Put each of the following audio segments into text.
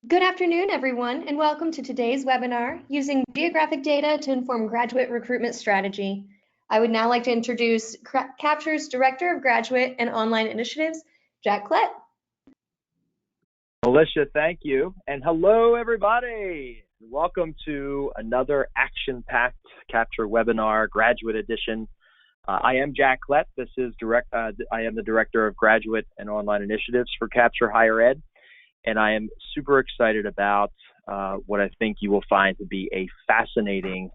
Good afternoon, everyone, and welcome to today's webinar, Using Geographic Data to Inform Graduate Recruitment Strategy. I would now like to introduce Capture's Director of Graduate and Online Initiatives, Jack Klett. Alicia, thank you. And hello, everybody. Welcome to another action-packed Capture webinar, Graduate Edition. I am Jack Klett. I am the Director of Graduate and Online Initiatives for Capture Higher Ed. And I am super excited about what I think you will find to be a fascinating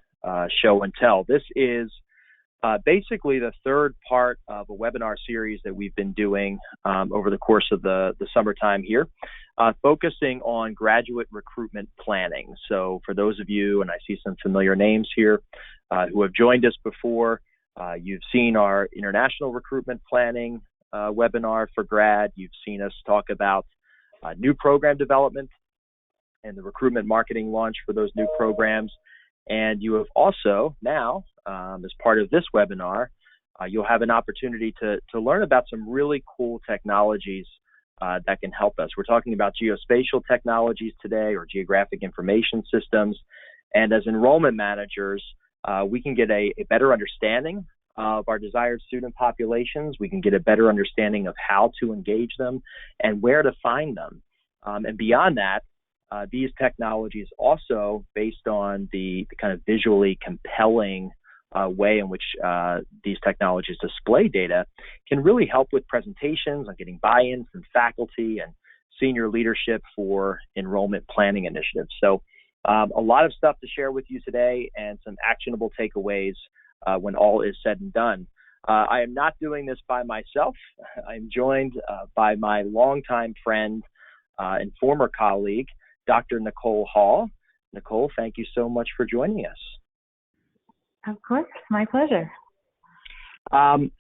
show and tell. This is basically the third part of a webinar series that we've been doing over the course of the summertime here, focusing on graduate recruitment planning. So for those of you, and I see some familiar names here, who have joined us before, you've seen our international recruitment planning webinar for grad. You've seen us talk about new program development and the recruitment marketing launch for those new programs. And you have also now, as part of this webinar, you'll have an opportunity to learn about some really cool technologies that can help us. We're talking about geospatial technologies today, or geographic information systems. And as enrollment managers, we can get a better understanding of our desired student populations. We can get a better understanding of how to engage them and where to find them. And beyond that, these technologies also, based on the kind of visually compelling way in which these technologies display data, can really help with presentations and getting buy-in from faculty and senior leadership for enrollment planning initiatives. So a lot of stuff to share with you today and some actionable takeaways when all is said and done. I am not doing this by myself. I'm joined by my longtime friend and former colleague, Dr. Nicole Hall. Nicole, thank you so much for joining us. Of course, my pleasure.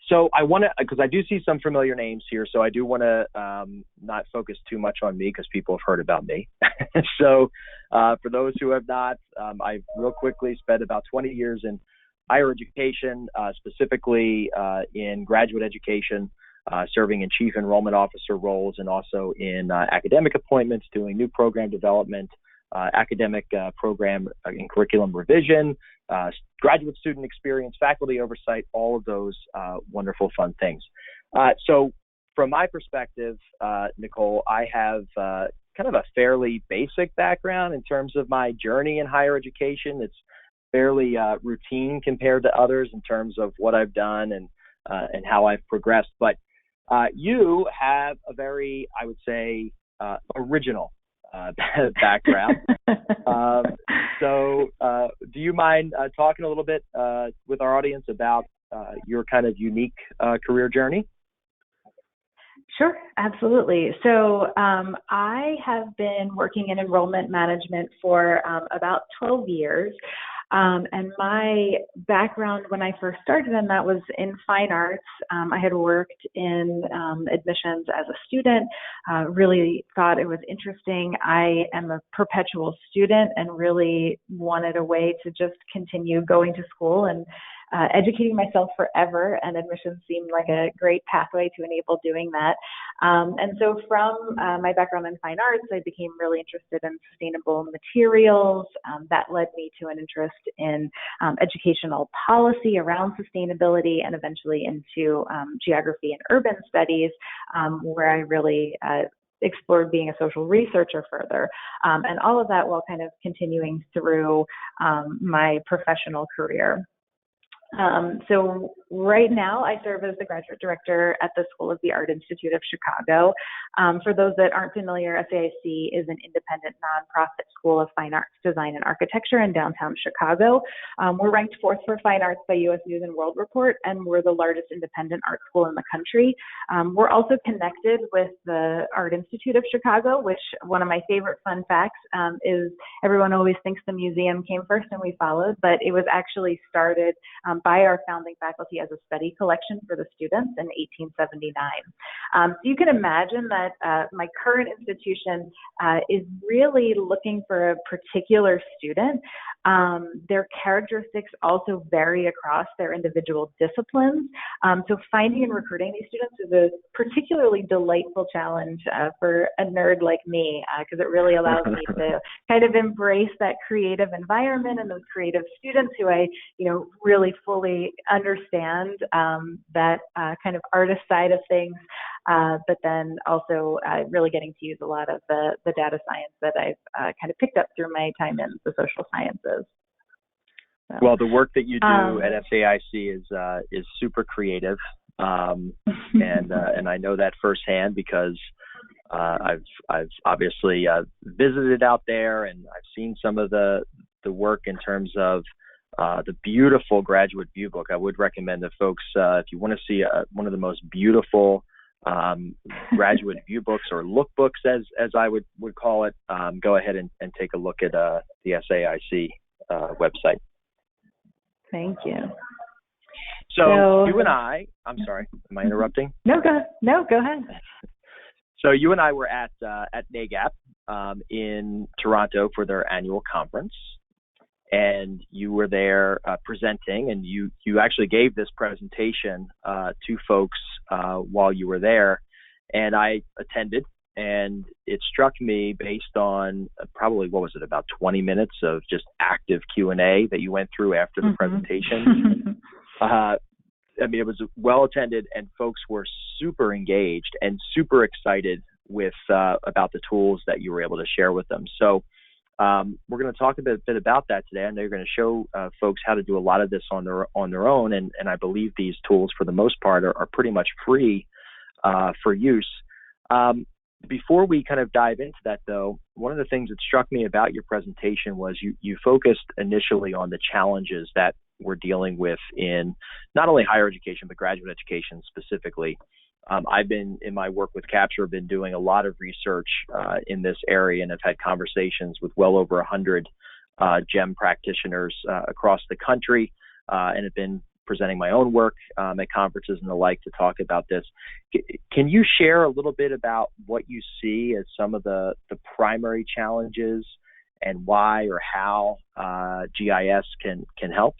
So I want to, because I do see some familiar names here, so I do want to not focus too much on me because people have heard about me. So for those who have not, I real quickly spent about 20 years in higher education, specifically in graduate education, serving in chief enrollment officer roles and also in academic appointments, doing new program development, academic program and curriculum revision, graduate student experience, faculty oversight, all of those wonderful, fun things. So from my perspective, Nicole, I have kind of a fairly basic background in terms of my journey in higher education. It's fairly routine compared to others in terms of what I've done and how I've progressed. But you have a very, I would say, original background. So do you mind talking a little bit with our audience about your kind of unique career journey? Sure, absolutely. So I have been working in enrollment management for about 12 years. And my background when I first started in that was in fine arts. I had worked in admissions as a student, really thought it was interesting. I am a perpetual student and really wanted a way to just continue going to school and educating myself forever, and admissions seemed like a great pathway to enable doing that. And so from my background in fine arts, I became really interested in sustainable materials. That led me to an interest in educational policy around sustainability, and eventually into geography and urban studies, where I really explored being a social researcher further, and all of that while kind of continuing through my professional career. So right now I serve as the graduate director at the School of the Art Institute of Chicago. For those that aren't familiar, SAIC is an independent nonprofit school of fine arts, design, and architecture in downtown Chicago. We're ranked 4th for fine arts by U.S. News and World Report, and we're the largest independent art school in the country. We're also connected with the Art Institute of Chicago, which one of my favorite fun facts is everyone always thinks the museum came first and we followed, but it was actually started by our founding faculty as a study collection for the students in 1879. So you can imagine that my current institution is really looking for a particular student Their characteristics also vary across their individual disciplines. So finding and recruiting these students is a particularly delightful challenge for a nerd like me, because it really allows me to kind of embrace that creative environment and those creative students who I, really fully understand that kind of artist side of things, but then also really getting to use a lot of the data science that I've kind of picked up through my time in the social sciences. So, well, the work that you do at SAIC is super creative, and I know that firsthand because I've obviously visited out there, and I've seen some of the work in terms of the beautiful graduate view book. I would recommend that folks, if you want to see one of the most beautiful graduate view books or lookbooks, as I would call it, go ahead and take a look at the SAIC website. Thank you. So you and I'm sorry, am I interrupting? No, go ahead. So you and I were at NAGAP in Toronto for their annual conference, and you were there presenting, and you actually gave this presentation to folks while you were there, and I attended, and it struck me based on probably, what was it, about 20 minutes of just active Q&A that you went through after the presentation. I mean, it was well attended, and folks were super engaged and super excited with about the tools that you were able to share with them. So we're going to talk a bit about that today. I know you're going to show folks how to do a lot of this on their own, and I believe these tools, for the most part, are pretty much free for use. Before we kind of dive into that, though, one of the things that struck me about your presentation was you focused initially on the challenges that we're dealing with in not only higher education, but graduate education specifically. I've been, in my work with Capture, been doing a lot of research in this area, and have had conversations with well over 100 GEM practitioners across the country, and have been presenting my own work at conferences and the like to talk about this. Can you share a little bit about what you see as some of the primary challenges and why or how GIS can help?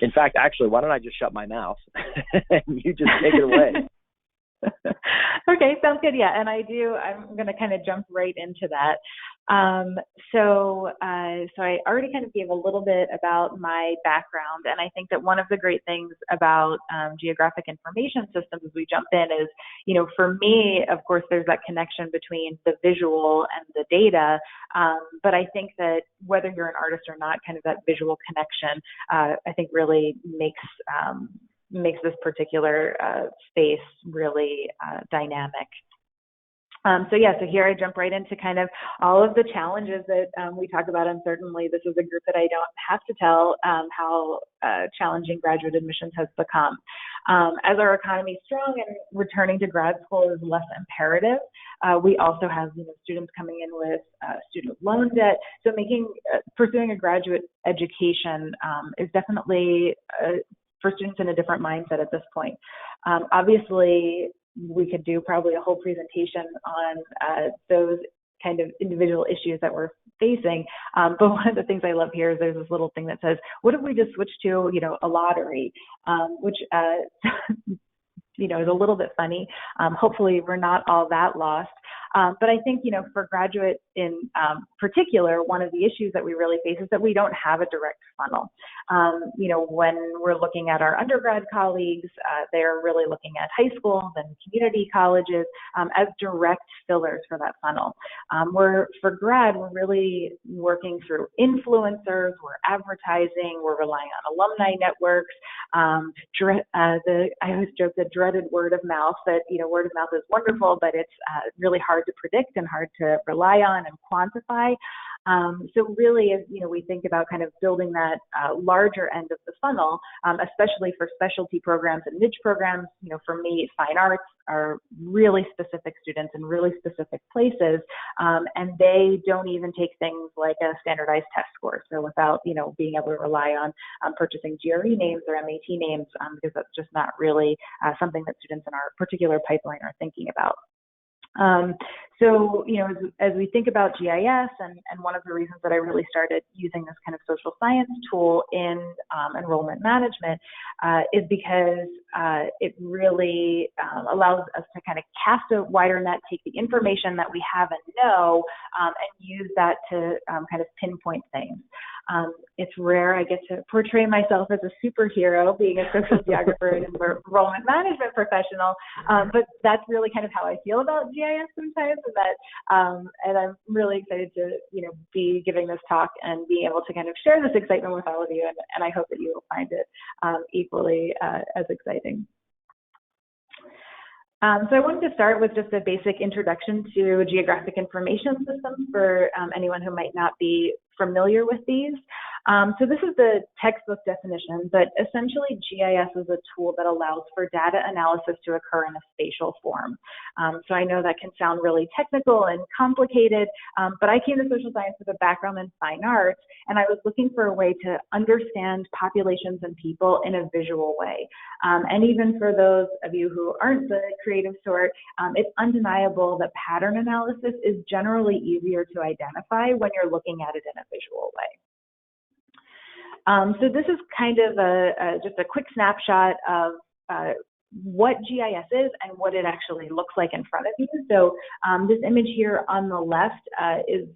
In fact, actually, why don't I just shut my mouth and you just take it away? Okay, sounds good. Yeah, and I'm going to kind of jump right into that. So I already kind of gave a little bit about my background, and I think that one of the great things about geographic information systems as we jump in is, for me, of course, there's that connection between the visual and the data, but I think that whether you're an artist or not, kind of that visual connection, I think really makes this particular space really dynamic. So here I jump right into kind of all of the challenges that we talk about, and certainly this is a group that I don't have to tell how challenging graduate admissions has become. As our economy is strong and returning to grad school is less imperative, we also have students coming in with student loan debt. So pursuing a graduate education is definitely for students in a different mindset at this point. Obviously, we could do probably a whole presentation on those kind of individual issues that we're facing. But one of the things I love here is there's this little thing that says, what if we just switch to, a lottery, which, is a little bit funny. Hopefully we're not all that lost. But I think, for graduate in particular, one of the issues that we really face is that we don't have a direct funnel. When we're looking at our undergrad colleagues, they're really looking at high schools and community colleges as direct fillers for that funnel. For grad, we're really working through influencers, we're advertising, we're relying on alumni networks. I always joke the dreaded word of mouth, that, word of mouth is wonderful, but it's really hard to predict and hard to rely on and quantify. So really, as we think about kind of building that larger end of the funnel, especially for specialty programs and niche programs, for me, fine arts are really specific students in really specific places, and they don't even take things like a standardized test score. So without, being able to rely on purchasing GRE names or MAT names, because that's just not really something that students in our particular pipeline are thinking about. So, as we think about GIS, and one of the reasons that I really started using this kind of social science tool in enrollment management is because it really allows us to kind of cast a wider net, take the information that we have and know, and use that to kind of pinpoint things. It's rare I get to portray myself as a superhero, being a social geographer and enrollment management professional, but that's really kind of how I feel about GIS sometimes, and I'm really excited to be giving this talk and being able to kind of share this excitement with all of you, and I hope that you will find it equally as exciting. So I wanted to start with just a basic introduction to geographic information systems for anyone who might not be familiar with these. So this is the textbook definition, but essentially GIS is a tool that allows for data analysis to occur in a spatial form. So I know that can sound really technical and complicated, but I came to social science with a background in fine arts, and I was looking for a way to understand populations and people in a visual way. And even for those of you who aren't the creative sort, it's undeniable that pattern analysis is generally easier to identify when you're looking at it in a visual way. So this is kind of just a quick snapshot of what GIS is and what it actually looks like in front of you. So this image here on the left is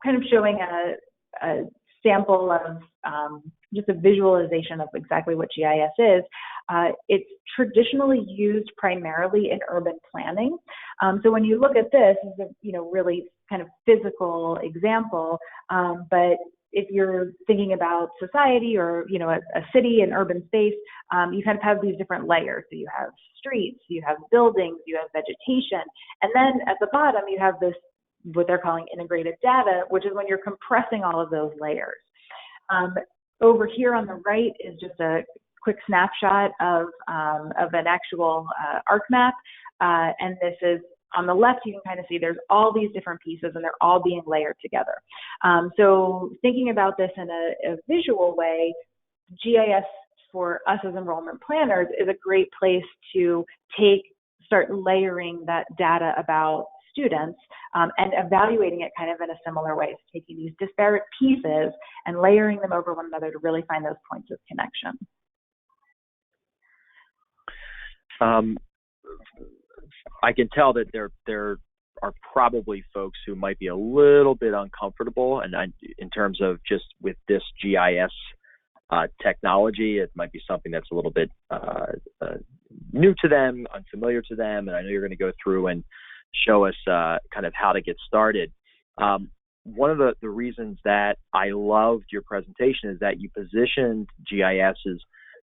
kind of showing a sample of just a visualization of exactly what GIS is. It's traditionally used primarily in urban planning. So when you look at this, it's a really kind of physical example, but if you're thinking about society or a city, an urban space, you kind of have these different layers. So you have streets, you have buildings, you have vegetation, and then at the bottom you have this, what they're calling integrated data, which is when you're compressing all of those layers. Over here on the right is just a quick snapshot of an actual ArcMap, and this is on the left. You can kind of see there's all these different pieces and they're all being layered together. So thinking about this in a visual way, GIS for us as enrollment planners is a great place to start layering that data about students and evaluating it kind of in a similar way. So taking these disparate pieces and layering them over one another to really find those points of connection. I can tell that there are probably folks who might be a little bit uncomfortable, and in terms of just with this GIS technology, it might be something that's a little bit new to them, unfamiliar to them, and I know you're going to go through and show us kind of how to get started. One of the reasons that I loved your presentation is that you positioned GIS as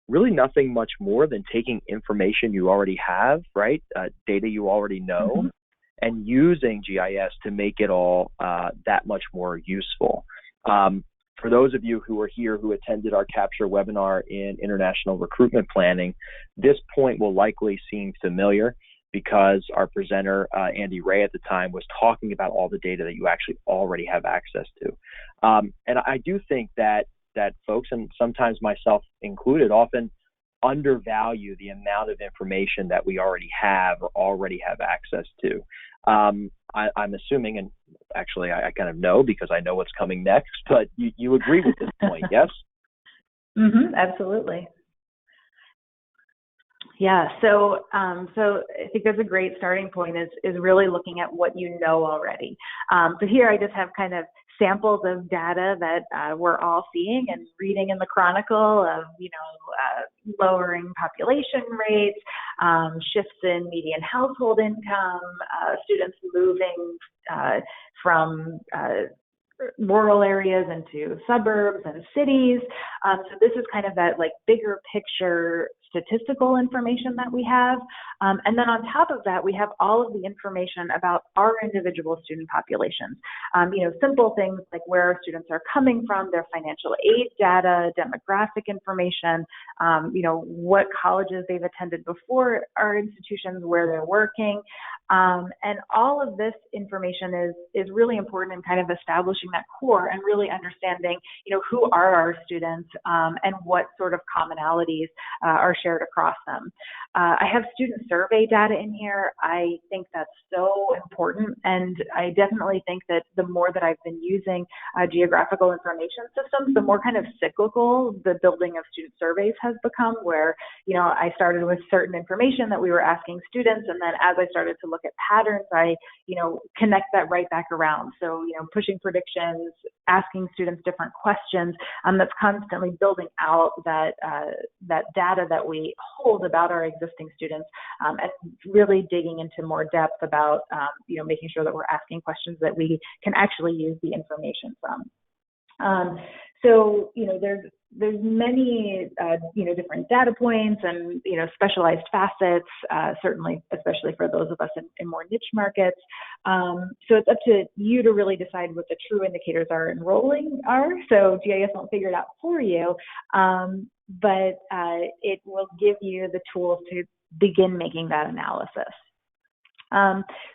really nothing much more than taking information you already have, right? Data you already know, and using GIS to make it all that much more useful. For those of you who are here who attended our Capture webinar in international recruitment planning, this point will likely seem familiar because our presenter, Andy Ray at the time, was talking about all the data that you actually already have access to. And I do think that folks, and sometimes myself included, often undervalue the amount of information that we already have or already have access to. I'm assuming, and actually I kind of know because I know what's coming next, but you agree with this point, yes? Absolutely. Yeah, so I think that's a great starting point is really looking at what you know already. So here I just have kind of samples of data that we're all seeing and reading in the Chronicle of, lowering population rates, shifts in median household income, students moving from rural areas into suburbs and cities. So this is kind of that bigger picture statistical information that we have. And then on top of that, we have all of the information about our individual student populations. Simple things like where our students are coming from, their financial aid data, demographic information, what colleges they've attended before our institutions, where they're working. And all of this information is really important in kind of establishing that core and really understanding, who are our students and what sort of commonalities our shared across them. I have student survey data in here. I think that's so important, and I definitely think that the more that I've been using geographical information systems, the more kind of cyclical the building of student surveys has become, where, I started with certain information that we were asking students, and then as I started to look at patterns, I, connect that right back around. So, pushing predictions, asking students different questions, that's constantly building out that data that we hold about our existing students, and really digging into more depth about, making sure that we're asking questions that we can actually use the information from. So, there's many, different data points and, specialized facets, certainly, especially for those of us in more niche markets. So it's up to you to really decide what the true indicators are. So GIS won't figure it out for you, but it will give you the tools to begin making that analysis.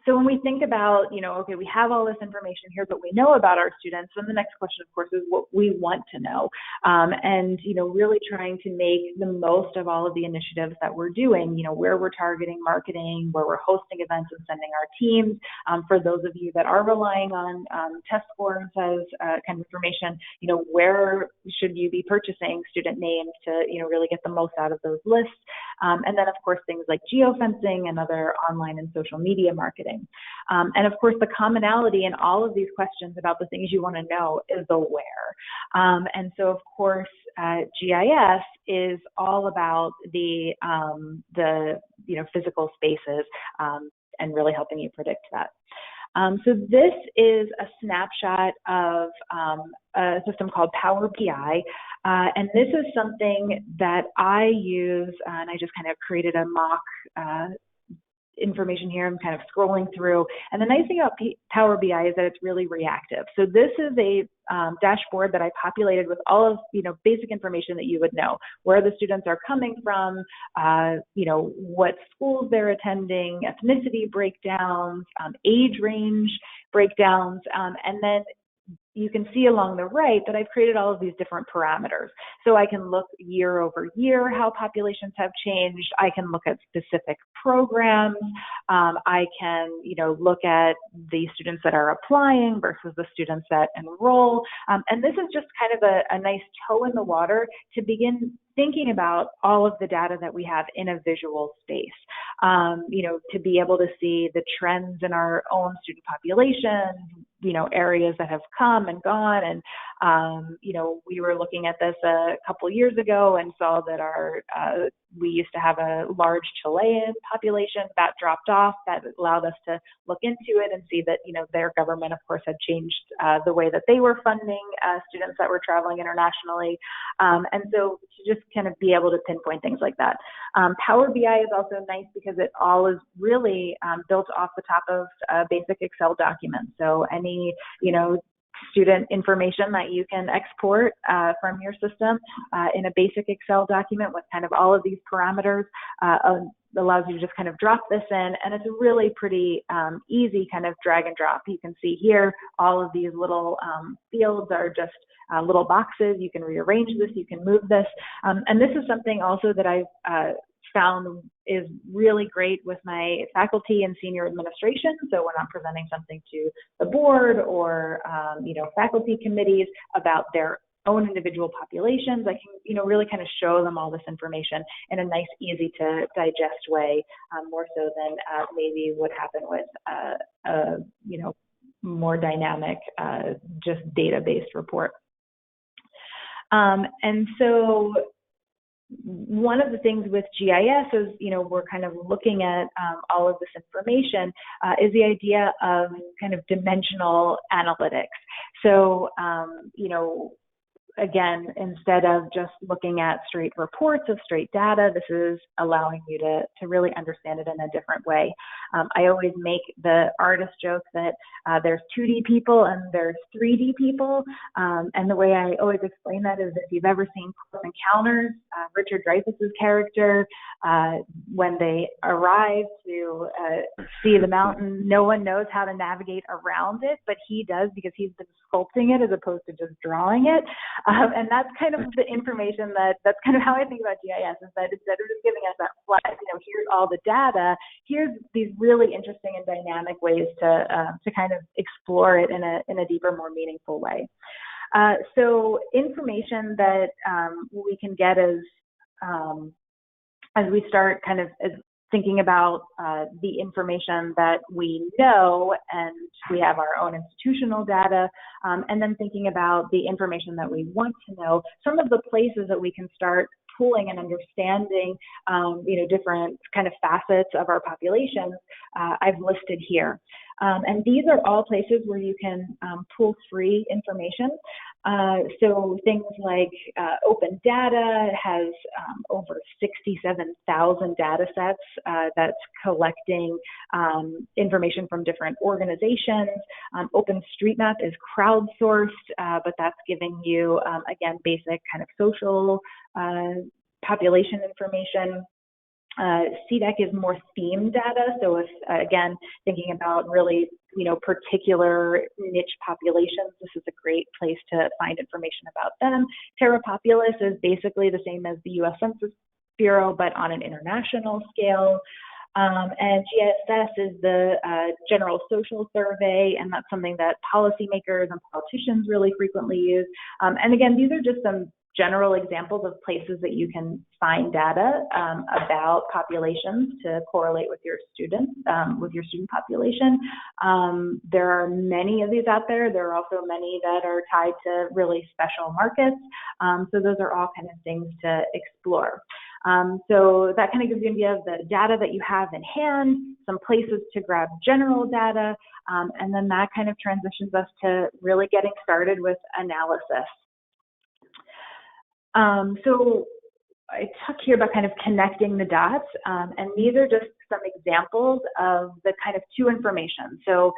So when we think about, okay, we have all this information here, but we know about our students, then the next question, of course, is what we want to know. And, really trying to make the most of all of the initiatives that we're doing, where we're targeting marketing, where we're hosting events and sending our teams. For those of you that are relying on test scores as kind of information, where should you be purchasing student names to, really get the most out of those lists. And then, of course, things like geofencing and other online and social media marketing. And of course, the commonality in all of these questions about the things you want to know is the where. And so, of course, GIS is all about the physical spaces and really helping you predict that. So this is a snapshot of a system called Power BI, and this is something that I use, and I just kind of created a mock information here. I'm kind of scrolling through, and the nice thing about Power BI is that it's really reactive. So this is a dashboard that I populated with all of basic information that you would know: where the students are coming from, what schools they're attending, ethnicity breakdowns, age range breakdowns, and then you can see along the right that I've created all of these different parameters. So I can look year over year how populations have changed. I can look at specific programs. I can, look at the students that are applying versus the students that enroll. And this is just kind of a nice toe in the water to begin thinking about all of the data that we have in a visual space, to be able to see the trends in our own student population, areas that have come and gone. And, we were looking at this a couple years ago and saw that we used to have a large Chilean population that dropped off. That allowed us to look into it and see that, their government, of course, had changed the way that they were funding students that were traveling internationally. And so to just kind of be able to pinpoint things like that. Power BI is also nice because it all is really built off the top of basic Excel documents. So any, student information that you can export from your system in a basic Excel document with kind of all of these parameters allows you to just kind of drop this in, and it's really pretty easy kind of drag and drop. You can see here all of these little fields are just little boxes. You can rearrange this, you can move this, and this is something also that I've found is really great with my faculty and senior administration. So when I'm presenting something to the board or faculty committees about their own individual populations, I can really kind of show them all this information in a nice, easy to digest way, more so than maybe what happened with more dynamic, just data-based report. And so one of the things with GIS is, we're kind of looking at all of this information, is the idea of kind of dimensional analytics. So, again, instead of just looking at straight reports of straight data, this is allowing you to really understand it in a different way. I always make the artist joke that there's 2D people and there's 3D people. And the way I always explain that is if you've ever seen Close Encounters, Richard Dreyfuss's character, When they arrive to see the mountain, no one knows how to navigate around it, but he does because he's been sculpting it as opposed to just drawing it. And that's kind of the information that's kind of how I think about GIS, is that instead of just giving us that flat, here's all the data, here's these really interesting and dynamic ways to kind of explore it in a deeper, more meaningful way. So information that we can get as we start kind of thinking about the information that we know, and we have our own institutional data, and then thinking about the information that we want to know, some of the places that we can start pooling and understanding, different kind of facets of our populations, I've listed here. And these are all places where you can pull free information. So things like Open Data has over 67,000 data sets that's collecting information from different organizations. OpenStreetMap is crowdsourced, but that's giving you, again, basic kind of social population information. CDEC is more themed data. So if, again, thinking about really, particular niche populations, this is a great place to find information about them. Terra Populus is basically the same as the US Census Bureau, but on an international scale. And GIS is the General Social Survey, and that's something that policymakers and politicians really frequently use. And again, these are just some general examples of places that you can find data about populations to correlate with your students, with your student population. There are many of these out there. There are also many that are tied to really special markets. So those are all kind of things to explore. So that kind of gives you an idea of the data that you have in hand, some places to grab general data, and then that kind of transitions us to really getting started with analysis. So I talk here about kind of connecting the dots, and these are just some examples of the kind of two information. So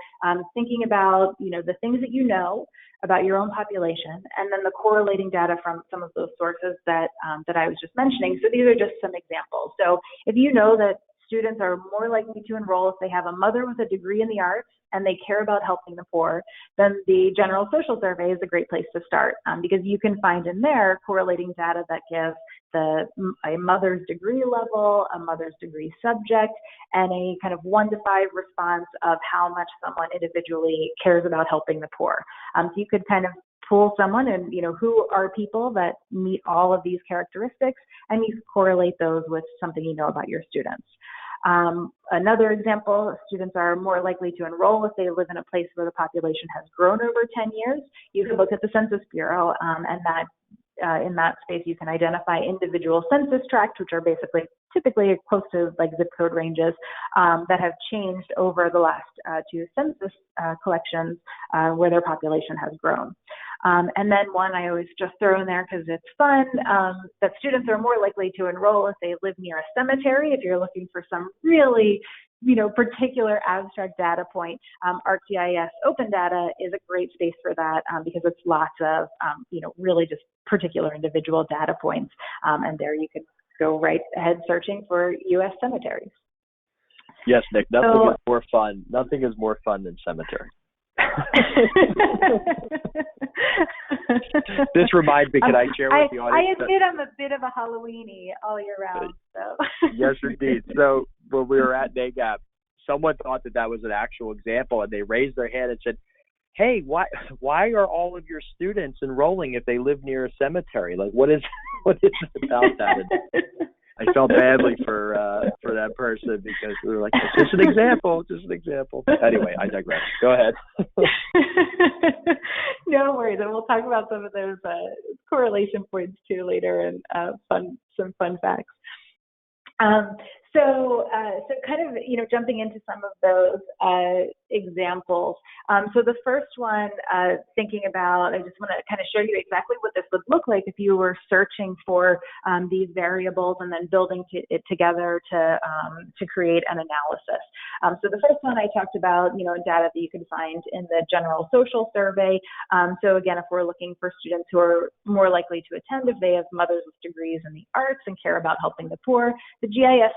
thinking about, the things that you know about your own population, and then the correlating data from some of those sources that I was just mentioning. So these are just some examples. So if you know that students are more likely to enroll if they have a mother with a degree in the arts and they care about helping the poor, then the General Social Survey is a great place to start, because you can find in there correlating data that gives a mother's degree level, a mother's degree subject, and a kind of 1 to 5 response of how much someone individually cares about helping the poor. So you could kind of pull someone and, who are people that meet all of these characteristics, and you correlate those with something you know about your students. Another example, students are more likely to enroll if they live in a place where the population has grown over 10 years. You can look at the Census Bureau, and that in that space you can identify individual census tracts, which are typically close to like zip code ranges that have changed over the last 2 census collections where their population has grown. And then one I always just throw in there because it's fun, that students are more likely to enroll if they live near a cemetery. If you're looking for some really, particular abstract data point, ArcGIS Open Data is a great space for that because it's lots of, really just particular individual data points. And there you can go right ahead searching for U.S. cemeteries. Yes, Nick, nothing is more fun. Nothing is more fun than cemetery. This reminds me, can I share with the audience? I admit I'm a bit of a Halloweenie all year round. So. Yes, indeed. So when we were at NAGAP, someone thought that was an actual example, and they raised their hand and said, hey, why are all of your students enrolling if they live near a cemetery? Like, what is it about that? And I felt badly for that person because we were like, it's just an example, Anyway, I digress. Go ahead. No worries, and we'll talk about some of those correlation points too later, and some fun facts. So kind of, jumping into some of those examples. So the first one, thinking about, I just want to kind of show you exactly what this would look like if you were searching for these variables and then building it together to create an analysis. So the first one I talked about, data that you could find in the general social survey. So again, if we're looking for students who are more likely to attend if they have mothers with degrees in the arts and care about helping the poor, the GIS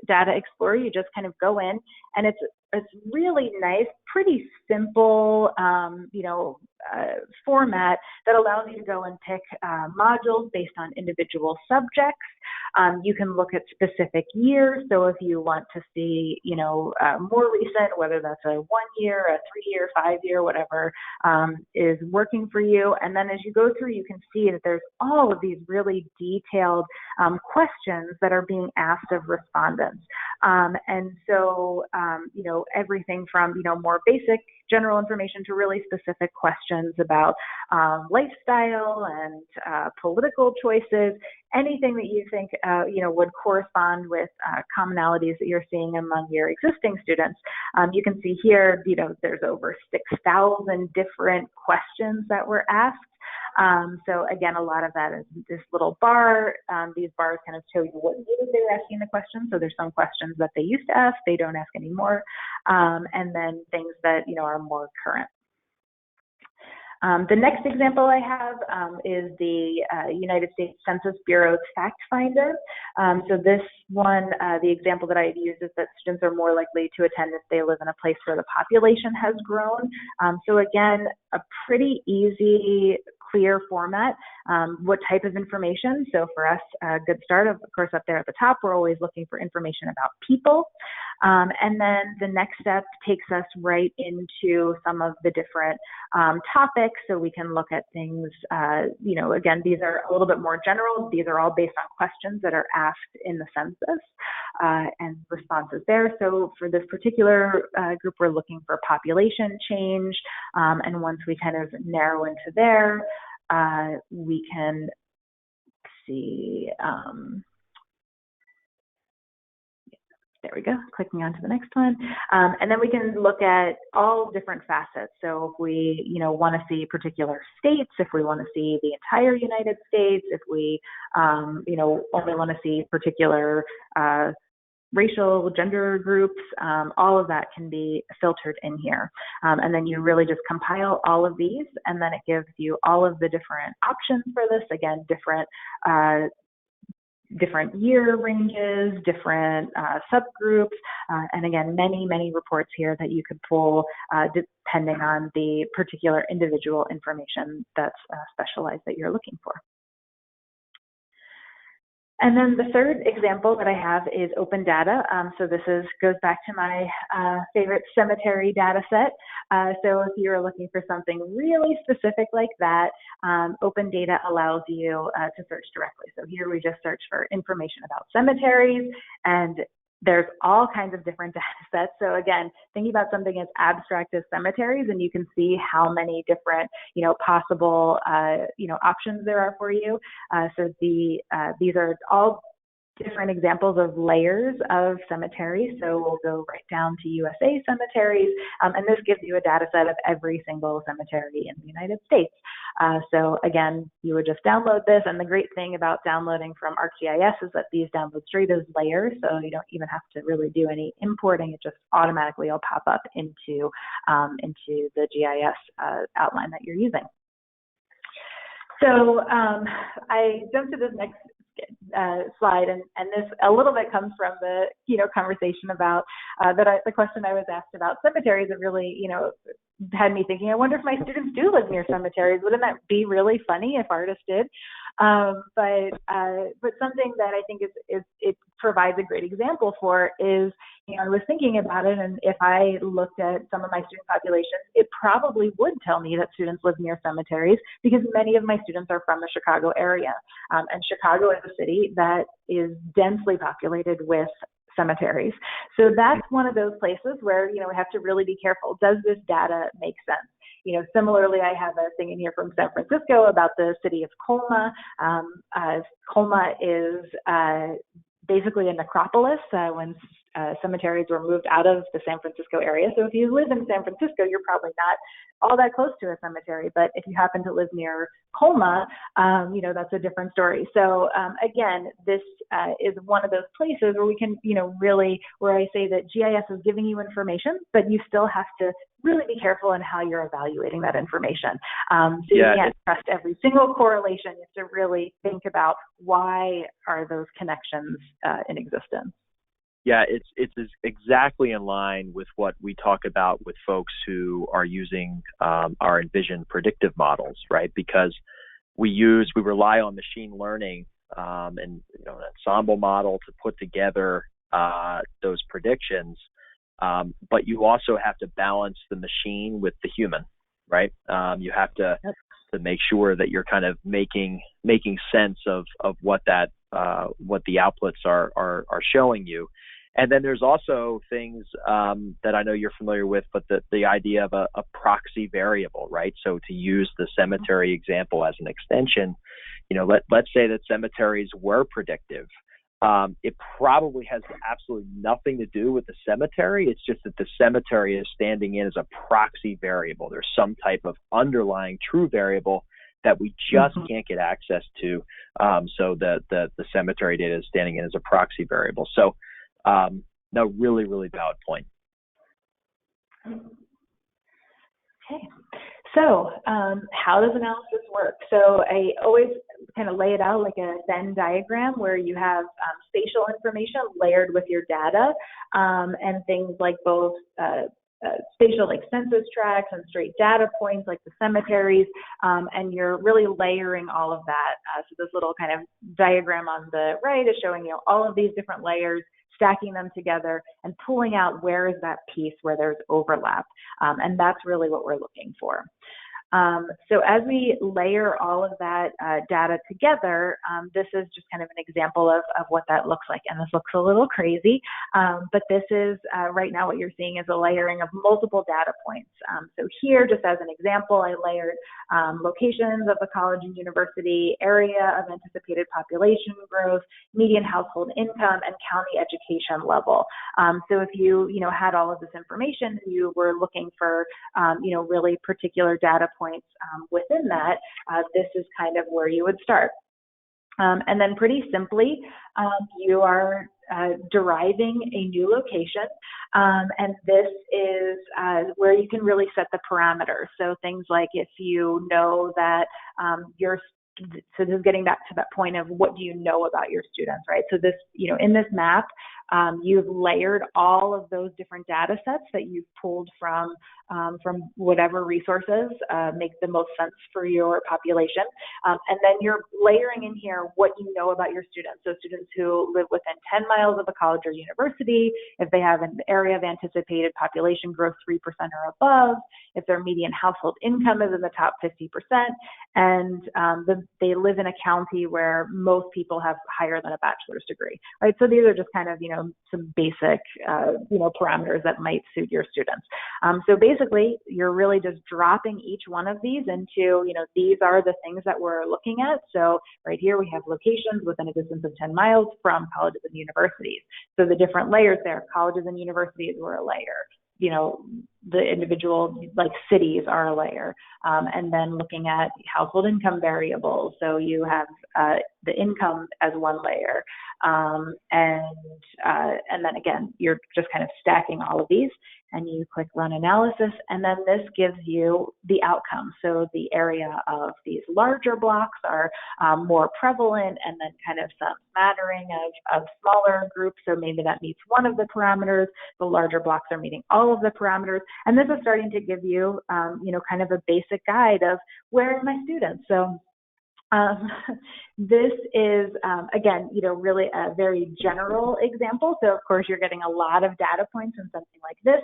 Data Explorer, you just kind of go in, and it's really nice, pretty simple, format that allows you to go and pick modules based on individual subjects. You can look at specific years. So if you want to see, more recent, whether that's a 1 year, a 3 year, 5 year, whatever is working for you. And then as you go through, you can see that there's all of these really detailed questions that are being asked of respondents. And so, everything from, more basic general information to really specific questions about lifestyle and political choices, anything that you think, would correspond with commonalities that you're seeing among your existing students. You can see here, there's over 6,000 different questions that were asked. So again, a lot of that is this little bar. These bars kind of show you what year they're asking the question. So there's some questions that they used to ask, they don't ask anymore. And then things that, are more current. The next example I have is the United States Census Bureau's Fact Finder. So this one, the example that I've used is that students are more likely to attend if they live in a place where the population has grown. So again, a pretty easy, clear format. What type of information? So for us, a good start, of course, up there at the top, we're always looking for information about people. And then the next step takes us right into some of the different topics. So we can look at things, again, these are a little bit more general. These are all based on questions that are asked in the census and responses there. So for this particular group, we're looking for population change. And once we kind of narrow into there, we can see, there we go, clicking on to the next one. And then we can look at all different facets. So if we, want to see particular states, if we want to see the entire United States, if we, only want to see particular racial, gender groups, all of that can be filtered in here. And then you really just compile all of these, and then it gives you all of the different options for this. Again, different year ranges, different subgroups, and again, many, many reports here that you could pull depending on the particular individual information that's specialized that you're looking for. And then the third example that I have is open data. So this goes back to my favorite cemetery data set. So if you're looking for something really specific like that, open data allows you to search directly. So here we just search for information about cemeteries, and there's all kinds of different data sets. So again, thinking about something as abstract as cemeteries, and you can see how many different, possible, options there are for you. So these are all different examples of layers of cemeteries. So we'll go right down to USA cemeteries, and this gives you a data set of every single cemetery in the United States. So again, you would just download this, and the great thing about downloading from ArcGIS is that these download straight as layers, so you don't even have to really do any importing. It just automatically will pop up into the GIS outline that you're using. So I jumped to this next slide, and this a little bit comes from the conversation about the question I was asked about cemeteries. It really had me thinking, I wonder if my students do live near cemeteries. Wouldn't that be really funny if artists did? But something that I think it provides a great example for is, I was thinking about it, and if I looked at some of my student populations, it probably would tell me that students live near cemeteries, because many of my students are from the Chicago area. And Chicago is a city that is densely populated with cemeteries. So that's one of those places where, we have to really be careful. Does this data make sense? Similarly, I have a thing in here from San Francisco about the city of Colma. Colma is basically a necropolis. When cemeteries were moved out of the San Francisco area. So if you live in San Francisco, you're probably not all that close to a cemetery. But if you happen to live near Colma, that's a different story. So again, this is one of those places where we can, really, where I say that GIS is giving you information, but you still have to really be careful in how you're evaluating that information. You can't trust every single correlation. You have to really think about why are those connections in existence. Yeah, it's exactly in line with what we talk about with folks who are using our Envision predictive models, right? Because we rely on machine learning and an ensemble model to put together those predictions. But you also have to balance the machine with the human, right? You have to make sure that you're kind of making sense of what the outputs are showing you. And then there's also things that I know you're familiar with, but the idea of a proxy variable, right? So to use the cemetery example as an extension, let's say that cemeteries were predictive. It probably has absolutely nothing to do with the cemetery. It's just that the cemetery is standing in as a proxy variable. There's some type of underlying true variable that we just can't get access to. So the cemetery data is standing in as a proxy variable. So no, really, really valid point. Okay. So how does analysis work? So I always kind of lay it out like a Venn diagram where you have spatial information layered with your data and things like both spatial like census tracts and straight data points like the cemeteries, and you're really layering all of that. So this little kind of diagram on the right is showing you all of these different layers, stacking them together and pulling out where is that piece where there's overlap. And that's really what we're looking for. So as we layer all of that data together, this is just kind of an example of what that looks like. And this looks a little crazy, but this is right now what you're seeing is a layering of multiple data points. So here, just as an example, I layered locations of the college and university, area of anticipated population growth, median household income, and county education level. So if you had all of this information, you were looking for really particular data points within that, this is kind of where you would start. And then pretty simply, you are deriving a new location, and this is where you can really set the parameters. So things like if you know that so this is getting back to that point of what do you know about your students, right? So this, in this map, you've layered all of those different data sets that you've pulled from whatever resources make the most sense for your population. And then you're layering in here what you know about your students. So students who live within 10 miles of a college or university, if they have an area of anticipated population growth 3% or above, if their median household income is in the top 50%, and they live in a county where most people have higher than a bachelor's degree, right? So these are just kind of, some basic, parameters that might suit your students. So basically, you're really just dropping each one of these into, these are the things that we're looking at. So right here, we have locations within a distance of 10 miles from colleges and universities. So the different layers there, colleges and universities were a layer. The individual cities are a layer, and then looking at household income variables. So you have the income as one layer, and then again, you're just kind of stacking all of these, and you click run analysis, and then this gives you the outcome. So the area of these larger blocks are more prevalent, and then kind of some smattering of smaller groups. So maybe that meets one of the parameters. The larger blocks are meeting all of the parameters. And this is starting to give you, kind of a basic guide of where are my students. So this is, again, really a very general example. So of course you're getting a lot of data points in something like this,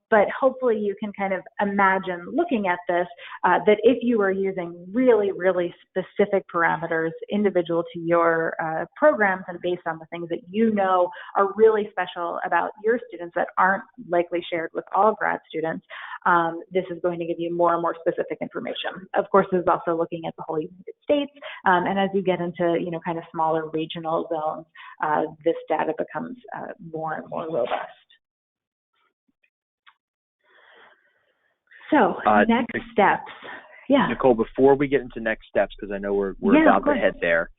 but hopefully you can kind of imagine looking at this, that if you are using really, really specific parameters individual to your programs and based on the things that are really special about your students that aren't likely shared with all grad students, this is going to give you more and more specific information. Of course, this is also looking at the whole United States, and as you get into, kind of smaller regional zones, this data becomes more and more robust. So next steps. Yeah. Nicole, before we get into next steps, because I know we're about to head there,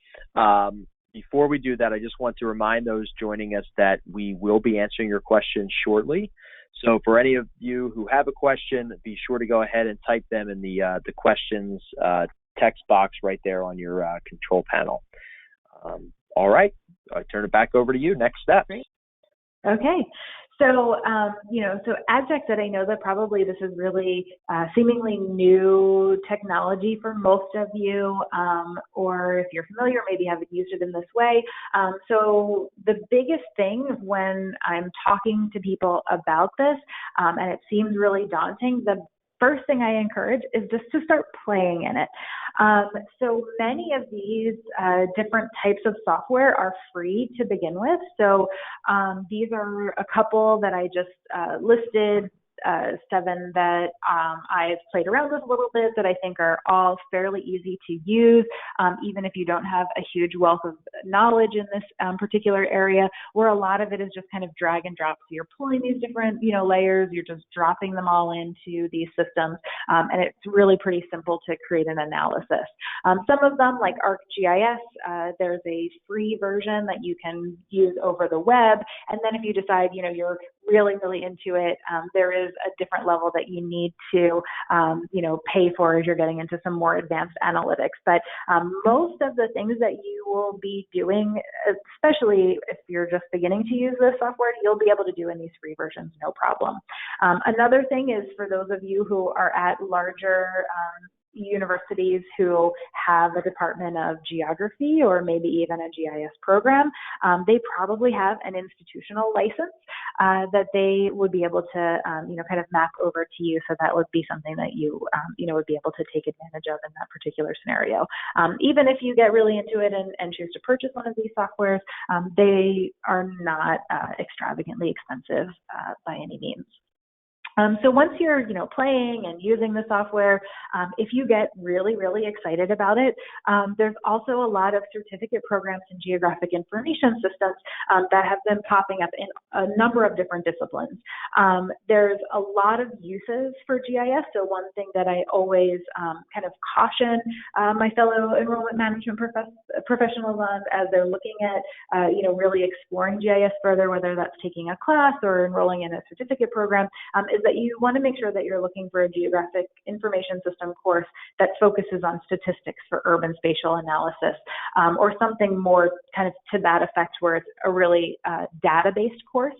before we do that, I just want to remind those joining us that we will be answering your questions shortly. So for any of you who have a question, be sure to go ahead and type them in the questions text box right there on your control panel. All right, I turn it back over to you. Next step. Great. Okay. So, so as Jack said, I know that probably this is really seemingly new technology for most of you, or if you're familiar, maybe haven't used it in this way. So the biggest thing when I'm talking to people about this, and it seems really daunting, the first thing I encourage is just to start playing in it. So many of these different types of software are free to begin with. So these are a couple that I just listed, 7 that I've played around with a little bit that I think are all fairly easy to use, even if you don't have a huge wealth of knowledge in this particular area, where a lot of it is just kind of drag and drop. So you're pulling these different, layers, you're just dropping them all into these systems, and it's really pretty simple to create an analysis. Some of them, like ArcGIS, there's a free version that you can use over the web, and then if you decide, you're really, really into it, there is a different level that you need to, pay for as you're getting into some more advanced analytics. But most of the things that you will be doing, especially if you're just beginning to use this software, you'll be able to do in these free versions, no problem. Another thing is for those of you who are at larger universities who have a department of geography or maybe even a GIS program, they probably have an institutional license that they would be able to, kind of map over to you. So that would be something that you, would be able to take advantage of in that particular scenario. Even if you get really into it and choose to purchase one of these softwares, they are not extravagantly expensive by any means. So once you're, playing and using the software, if you get really, really excited about it, there's also a lot of certificate programs in geographic information systems that have been popping up in a number of different disciplines. There's a lot of uses for GIS. So one thing that I always kind of caution my fellow enrollment management professionals on as they're looking at, really exploring GIS further, whether that's taking a class or enrolling in a certificate program, is that you want to make sure that you're looking for a geographic information system course that focuses on statistics for urban spatial analysis, or something more kind of to that effect where it's a really data-based course.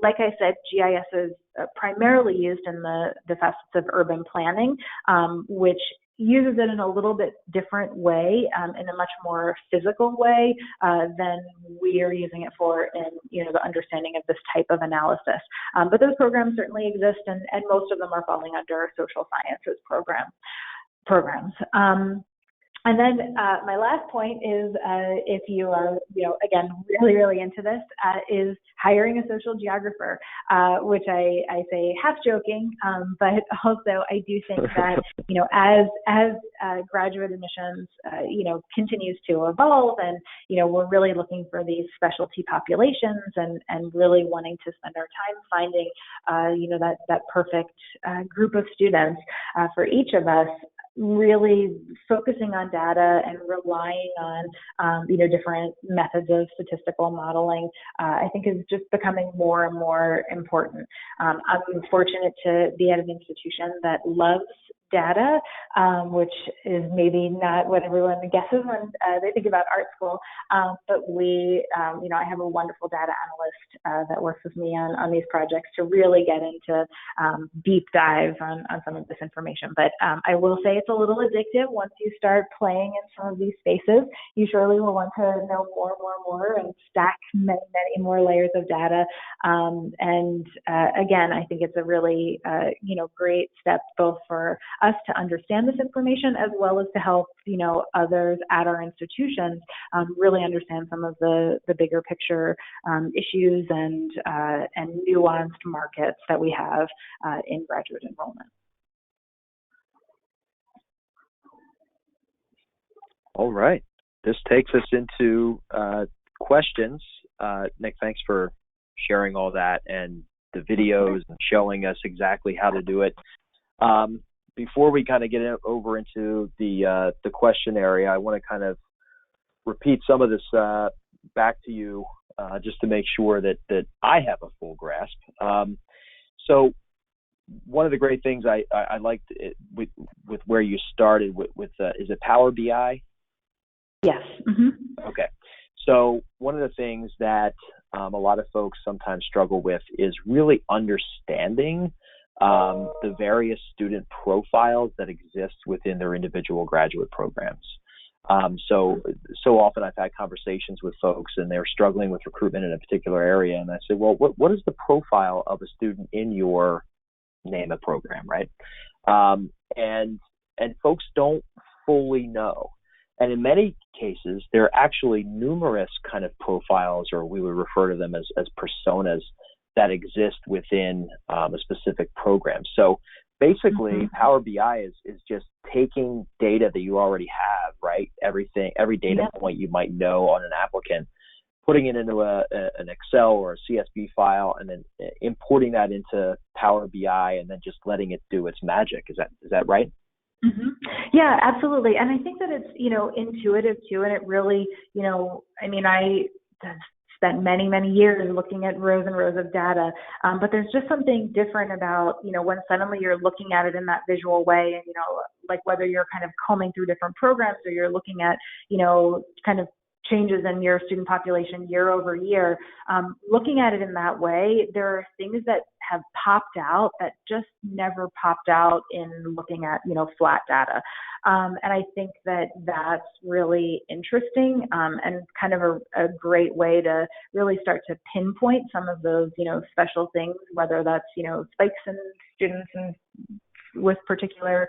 Like I said, GIS is primarily used in the facets of urban planning, which uses it in a little bit different way, in a much more physical way than we are using it for in the understanding of this type of analysis. But those programs certainly exist, and most of them are falling under social sciences programs. And then my last point is, if you are, again, really, really into this, is hiring a social geographer, which I say half joking, but also I do think that, as graduate admissions, continues to evolve, and, we're really looking for these specialty populations and really wanting to spend our time finding, that perfect group of students for each of us, really focusing on data and relying on, different methods of statistical modeling, I think is just becoming more and more important. I'm fortunate to be at an institution that loves data, which is maybe not what everyone guesses when they think about art school. But we, I have a wonderful data analyst that works with me on these projects to really get into deep dive on some of this information. But I will say it's a little addictive once you start playing in some of these spaces. You surely will want to know more and stack many, many more layers of data. Again, I think it's a really, great step both for us to understand this information, as well as to help, others at our institutions really understand some of the bigger picture issues and nuanced markets that we have in graduate enrollment. All right. This takes us into questions. Nick, thanks for sharing all that and the videos and showing us exactly how to do it. Before we kind of get over into the question area, I want to kind of repeat some of this back to you just to make sure that I have a full grasp. So one of the great things I liked with where you started with is it Power BI? Yes. Mm-hmm. Okay. So one of the things that a lot of folks sometimes struggle with is really understanding the various student profiles that exist within their individual graduate programs. So often I've had conversations with folks and they're struggling with recruitment in a particular area, and I say, well, what is the profile of a student in your name a program, right? And folks don't fully know. And in many cases, there are actually numerous kind of profiles, or we would refer to them as personas, that exist within a specific program. So basically, Power BI is just taking data that you already have, right? Every data point you might know on an applicant, putting it into an Excel or a CSV file, and then importing that into Power BI, and then just letting it do its magic. Is that right? Mm-hmm. Yeah, absolutely. And I think that it's, intuitive too. And it really, I spent many, many years looking at rows and rows of data. But there's just something different about, when suddenly you're looking at it in that visual way, and, like whether you're kind of combing through different programs or you're looking at, kind of changes in your student population year over year, looking at it in that way, there are things that have popped out that just never popped out in looking at, flat data. And I think that that's really interesting and kind of a great way to really start to pinpoint some of those, special things, whether that's, spikes in students and with particular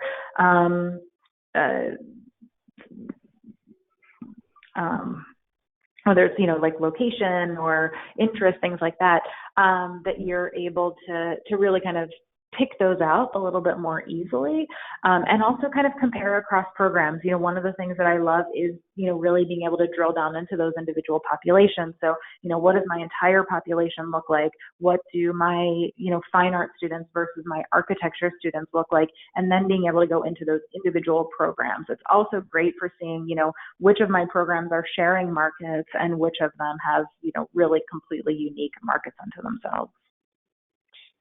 whether it's, like location or interest, things like that, that you're able to really kind of pick those out a little bit more easily, and also kind of compare across programs. One of the things that I love is, really being able to drill down into those individual populations. So, what does my entire population look like? What do my, fine art students versus my architecture students look like? And then being able to go into those individual programs. It's also great for seeing, which of my programs are sharing markets and which of them have, really completely unique markets unto themselves.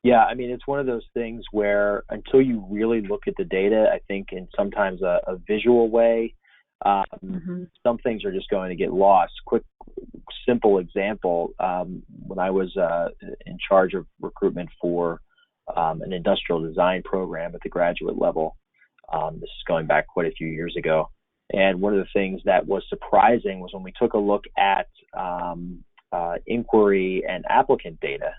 Yeah, I mean, it's one of those things where until you really look at the data, I think in sometimes a visual way, some things are just going to get lost. Quick, simple example, when I was in charge of recruitment for an industrial design program at the graduate level, this is going back quite a few years ago, and one of the things that was surprising was when we took a look at inquiry and applicant data,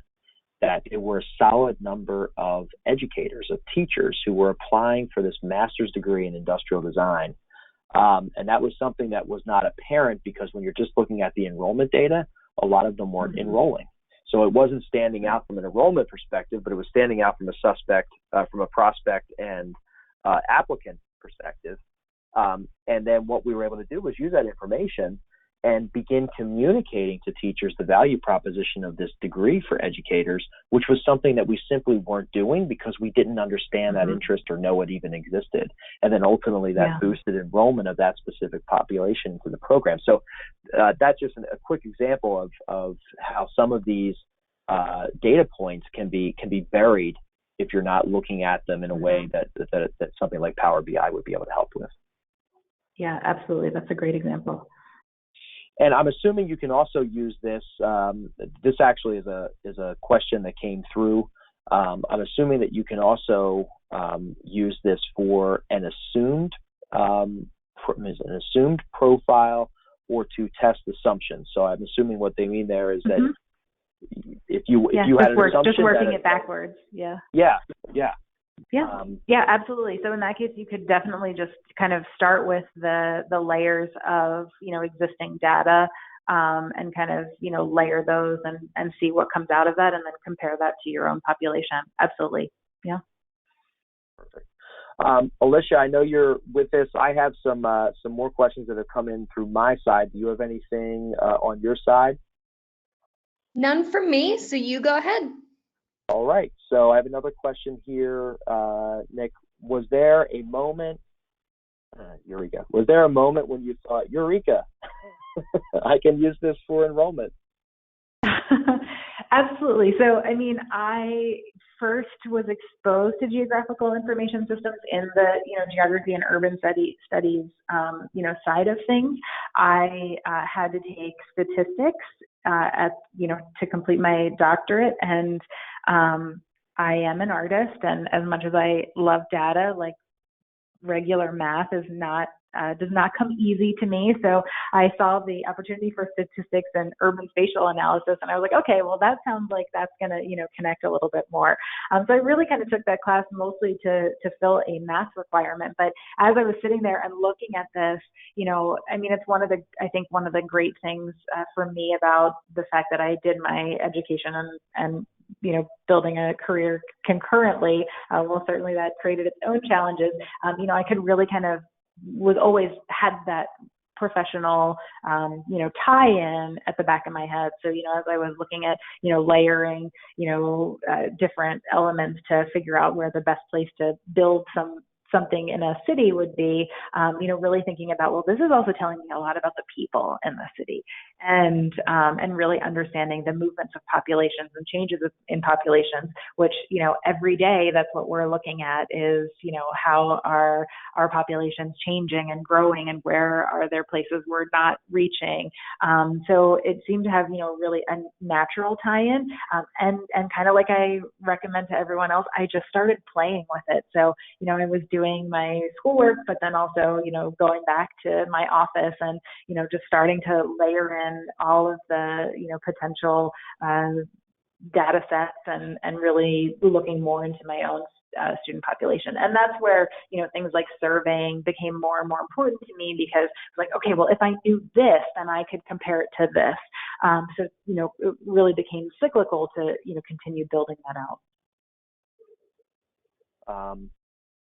that there were a solid number of educators, of teachers who were applying for this master's degree in industrial design. And that was something that was not apparent because when you're just looking at the enrollment data, a lot of them weren't enrolling. So it wasn't standing out from an enrollment perspective, but it was standing out from a prospect and applicant perspective. And then what we were able to do was use that information and begin communicating to teachers the value proposition of this degree for educators, which was something that we simply weren't doing because we didn't understand that interest or know it even existed. And then ultimately that boosted enrollment of that specific population into the program. So that's just a quick example of how some of these data points can be buried if you're not looking at them in a way that something like Power BI would be able to help with. Yeah, absolutely. That's a great example. And I'm assuming you can also use this. This actually is a question that came through. I'm assuming that you can also use this for an assumed profile or to test assumptions. So I'm assuming what they mean there is that if you had an assumption, just working it backwards. Yeah. Yeah, absolutely. So in that case, you could definitely just kind of start with the layers of, existing data, and kind of, layer those and see what comes out of that, and then compare that to your own population. Absolutely. Yeah. Perfect. Alicia, I know you're with this. I have some more questions that have come in through my side. Do you have anything on your side? None from me, so you go ahead. All right. So I have another question here, Nick. Was there a moment, Eureka, was there a moment when you thought, Eureka, I can use this for enrollment? Absolutely. So, I first was exposed to geographical information systems in the, geography and urban studies, side of things. I had to take statistics to complete my doctorate, and I am an artist, and as much as I love data, like regular math does not come easy to me. So I saw the opportunity for statistics and urban spatial analysis, and I was like, okay, well, that sounds like that's going to, connect a little bit more. So I really kind of took that class mostly to fill a math requirement. But as I was sitting there and looking at this, it's one of the great things for me about the fact that I did my education and building a career concurrently. Well, certainly that created its own challenges. I could really kind of always had that professional, tie-in at the back of my head. So, as I was looking at, layering, different elements to figure out where the best place to build something in a city would be, really thinking about, well, this is also telling me a lot about the people in the city, and really understanding the movements of populations and changes in populations, which, every day that's what we're looking at is, how are our populations changing and growing, and where are there places we're not reaching. So it seemed to have, really a natural tie-in, and kind of like I recommend to everyone else, I just started playing with it. So, I was doing my schoolwork, but then also, going back to my office and, just starting to layer in all of the, potential data sets and really looking more into my own student population. And that's where, things like surveying became more and more important to me, because it's like, okay, well, if I knew this, then I could compare it to this. So, it really became cyclical to, continue building that out.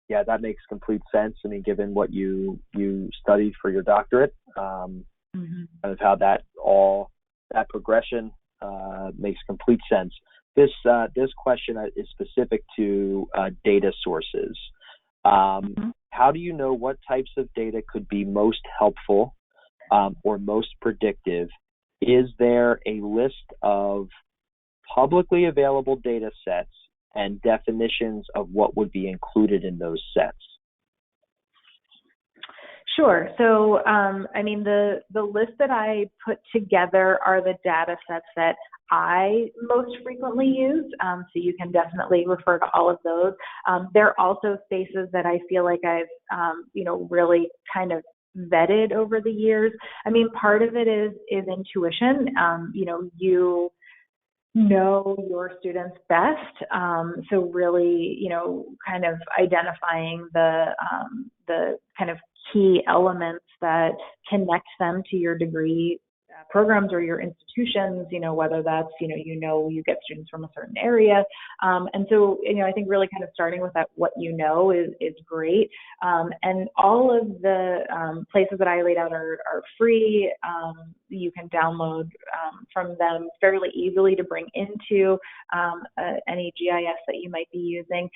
Yeah, that makes complete sense. I mean, given what you studied for your doctorate, kind of how that progression makes complete sense. This question is specific to data sources. How do you know what types of data could be most helpful or most predictive? Is there a list of publicly available data sets and definitions of what would be included in those sets? Sure. So, the list that I put together are the data sets that I most frequently use. So you can definitely refer to all of those. There are also spaces that I feel like I've, really kind of vetted over the years. Part of it is intuition. You know your students best. So really, kind of identifying the kind of key elements that connect them to your degree programs or your institutions, whether that's, you get students from a certain area. And so, I think really kind of starting with that, what is great. And all of the places that I laid out are free. You can download from them fairly easily to bring into any GIS that you might be using.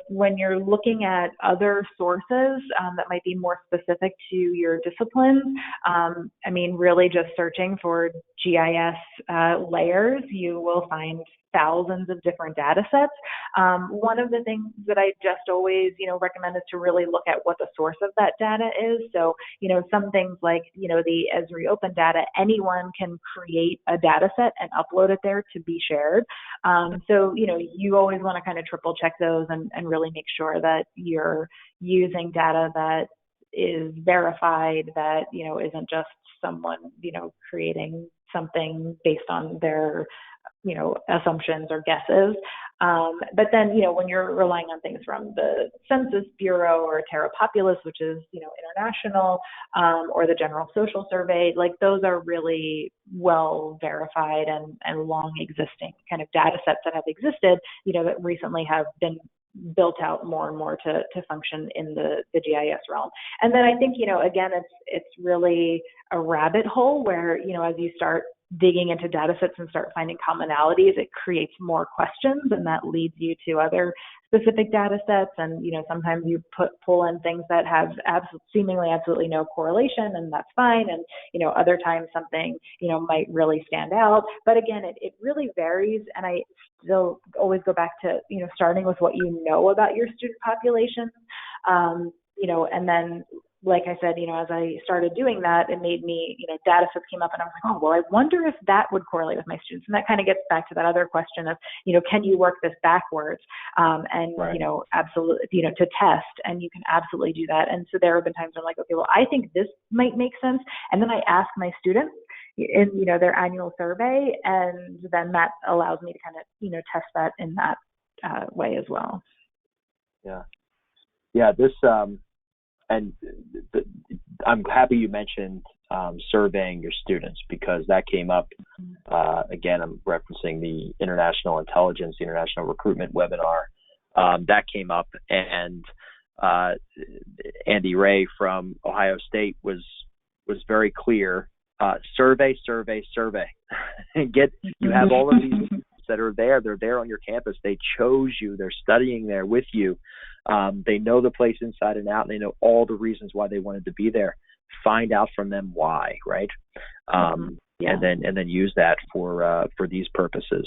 When you're looking at other sources that might be more specific to your disciplines, really just searching for GIS layers, you will find thousands of different data sets. One of the things that I just always, recommend is to really look at what the source of that data is. So, some things like, the Esri Open data, anyone can create a data set and upload it there to be shared. So, you always want to kind of triple check those and really make sure that you're using data that is verified, that, isn't just someone, creating something based on their, assumptions or guesses. But then, when you're relying on things from the Census Bureau or Terra Populus, which is, international, or the General Social Survey, like those are really well verified and long existing kind of data sets that have existed, that recently have been built out more and more to function in the GIS realm. And then I think, again, it's really a rabbit hole where, as you start digging into data sets and start finding commonalities, it creates more questions, and that leads you to other specific data sets. And, sometimes you pull in things that have seemingly absolutely no correlation, and that's fine. And, other times something, might really stand out. But again, it really varies. And I still always go back to, starting with what you know about your student population, and then, like I said, as I started doing that, it made me, data sets came up, and I was like, oh, well, I wonder if that would correlate with my students. And that kind of gets back to that other question of, can you work this backwards? And, right. Absolutely, to test, and you can absolutely do that. And so there have been times where I'm like, okay, well, I think this might make sense. And then I ask my students in, their annual survey, and then that allows me to kind of, test that in that way as well. Yeah. Yeah. I'm happy you mentioned surveying your students, because that came up. Again, I'm referencing the International Intelligence, the International Recruitment webinar. That came up, and Andy Ray from Ohio State was very clear. Survey. You have all of these students that are there. They're there on your campus. They chose you. They're studying there with you. They know the place inside and out, and they know all the reasons why they wanted to be there. Find out from them why, right? Yeah. And then use that for these purposes.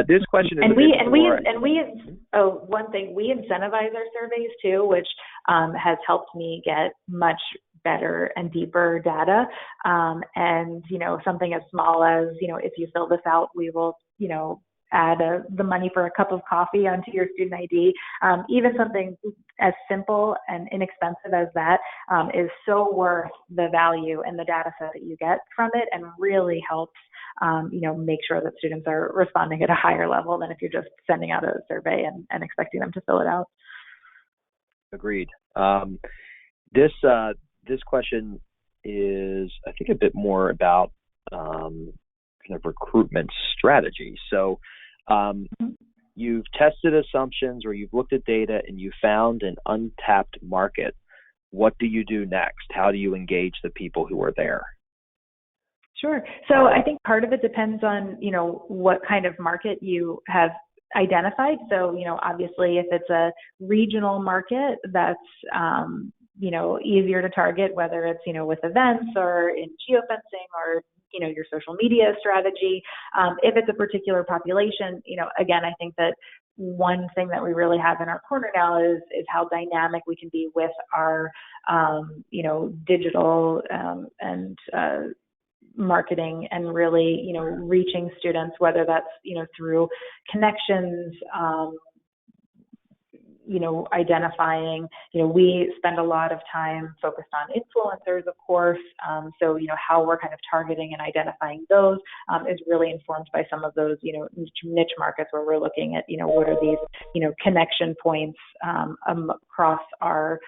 This question is one thing, we incentivize our surveys too, which has helped me get much better and deeper data. And something as small as if you fill this out, we will add the money for a cup of coffee onto your student ID. Even something as simple and inexpensive as that is so worth the value and the data set that you get from it, and really helps make sure that students are responding at a higher level than if you're just sending out a survey and expecting them to fill it out. Agreed. This question is, I think, a bit more about kind of recruitment strategy. So you've tested assumptions, or you've looked at data, and you found an untapped market. What do you do next? How do you engage the people who are there? Sure. So I think part of it depends on, what kind of market you have identified. So, obviously, if it's a regional market, that's, easier to target, whether it's, with events or in geofencing or, your social media strategy. If it's a particular population, again, I think that one thing that we really have in our corner now is how dynamic we can be with our, digital and marketing, and really, reaching students, whether that's, through connections, identifying, we spend a lot of time focused on influencers, of course. So, how we're kind of targeting and identifying those is really informed by some of those, niche markets where we're looking at, what are these, connection points across our,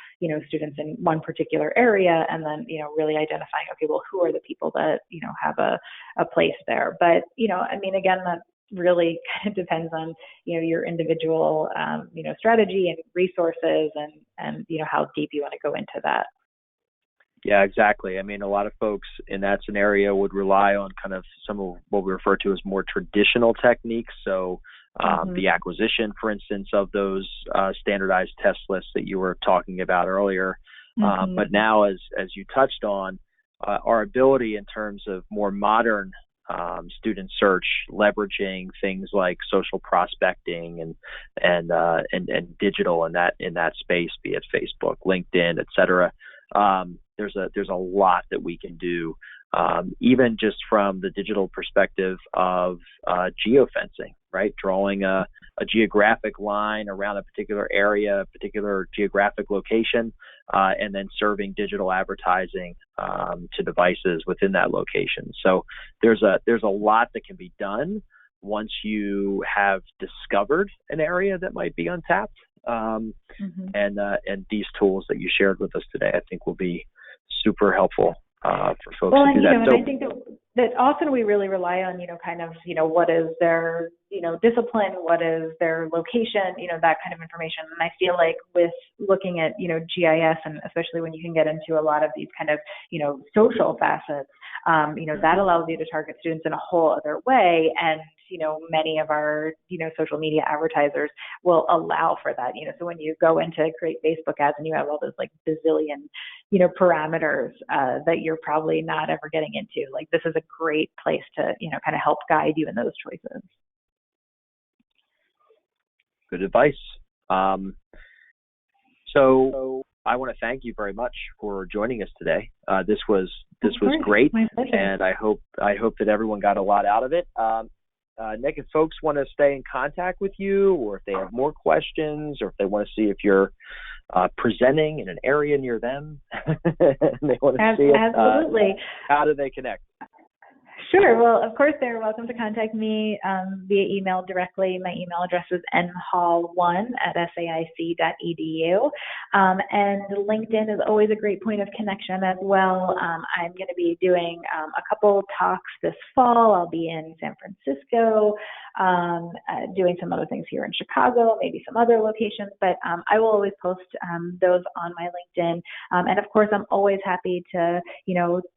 students in one particular area, and then, really identifying, okay, well, who are the people that, have a place there. But, again, that really kind of depends on, your individual, strategy and resources, and how deep you want to go into that. Yeah, exactly. I mean, a lot of folks in that scenario would rely on kind of some of what we refer to as more traditional techniques. So the acquisition, for instance, of those standardized test lists that you were talking about earlier. But now, as you touched on, our ability in terms of more modern student search, leveraging things like social prospecting and digital in that space, be it Facebook, LinkedIn, et cetera. There's a lot that we can do, even just from the digital perspective of geofencing, right? Drawing a geographic line around a particular area, a particular geographic location, and then serving digital advertising to devices within that location. So there's a lot that can be done, once you have discovered an area that might be untapped. And these tools that you shared with us today, I think, will be super helpful for folks to do that. And I think that often we really rely on, what is their, discipline, what is their location, that kind of information. And I feel like with looking at, GIS, and especially when you can get into a lot of these kind of, social facets, that allows you to target students in a whole other way. And, many of our, social media advertisers will allow for that, so when you go in to create Facebook ads and you have all those like bazillion, parameters that you're probably not ever getting into, like this is a great place to, kind of help guide you in those choices. Good advice. So I want to thank you very much for joining us today. This was great, and I hope that everyone got a lot out of it. Nick, if folks want to stay in contact with you, or if they have more questions, or if they want to see if you're presenting in an area near them, and they want to see it, absolutely. How do they connect? Sure. Well, of course, they're welcome to contact me via email directly. My email address is nhall1@saic.edu. And LinkedIn is always a great point of connection as well. I'm going to be doing a couple talks this fall. I'll be in San Francisco, doing some other things here in Chicago, maybe some other locations, but I will always post those on my LinkedIn. And of course, I'm always happy to,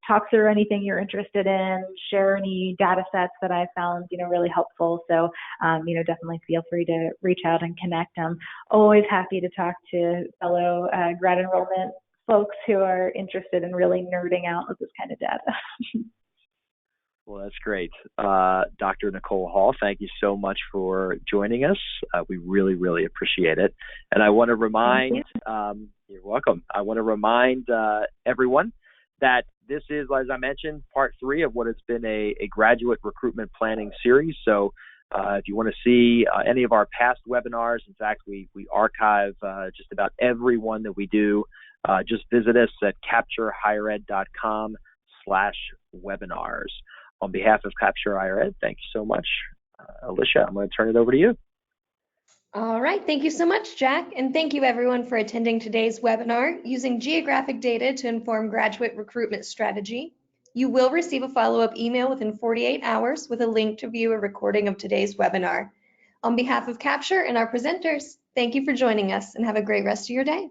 talk through anything you're interested in, share any data sets that I found, really helpful. So, definitely feel free to reach out and connect. I'm always happy to talk to fellow grad enrollment folks who are interested in really nerding out with this kind of data. Well, that's great. Dr. Nicole Hall, thank you so much for joining us. We really, really appreciate it. And I want to remind, you're welcome. I want to remind everyone that this is, as I mentioned, part 3 of what has been a graduate recruitment planning series. So if you want to see any of our past webinars, in fact, we archive just about every one that we do. Just visit us at capturehighered.com/webinars. On behalf of Capture Higher Ed, thank you so much. Alicia, I'm going to turn it over to you. All right, thank you so much, Jack. And thank you everyone for attending today's webinar, Using Geographic Data to Inform Graduate Recruitment Strategy. You will receive a follow-up email within 48 hours with a link to view a recording of today's webinar. On behalf of Capture and our presenters, thank you for joining us and have a great rest of your day.